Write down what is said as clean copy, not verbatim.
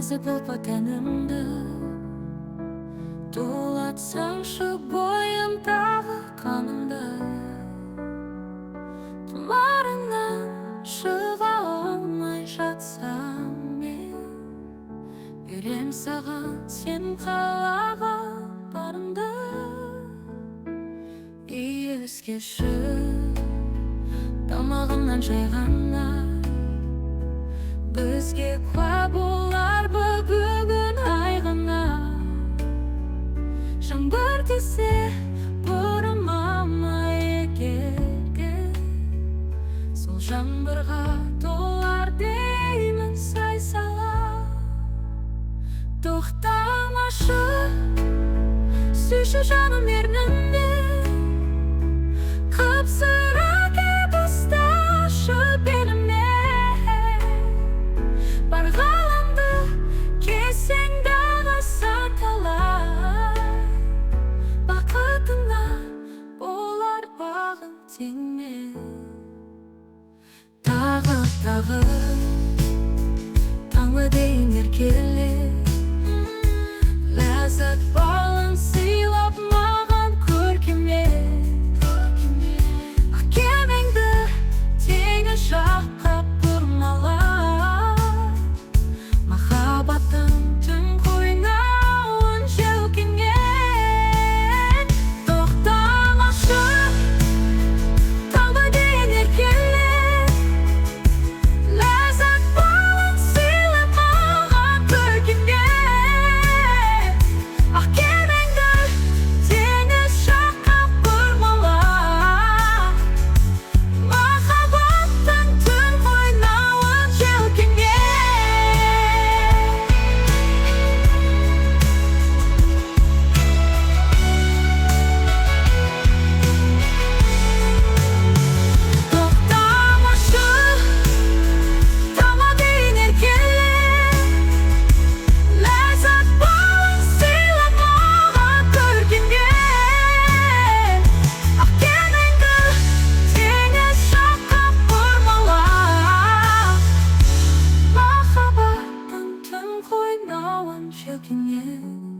Зыбылпа тәнімді тулатсаңшы бойым тағы қанымды. Тұмарыңнан шыға алмай жатсам мен, берем саған сен қалаған барыңды. Иіскеші тамағымнан жай ғана бізге куә болар бүгін айғына. Жаңбыр тисе бұрымыма егерге, сол жаңбырға толар деймін сай-сала. Тоқтамашы, сүйші жаным ерніммен, қапсыра кеп ұсташы белімнен. Бар ғаламды кесең дағы саталай, бақытыңа болар бағын теңмен. Тағы таңғы дейін еркелеп, ләззат балын сыйлап маған көркеммен. Ақ кемеңді теңіз жаққа бұрмалап, махаббаттың түн қойнауын желкенген. Тоқтамашы, таңғы дейін еркелеп, ләззат балын сыйлап маған көркеммен. Ақ кемеңді теңіз жаққа бұрмалап, махаббаттың түн қойнауын желкенген. Тоқтамашы, таңға дейін еркелеп, ләззат балын сыйлап маған көркеммен. Ақ кемеңді теңіз жаққа бұрмалап, махаббаттың түн қойнауын желкенген.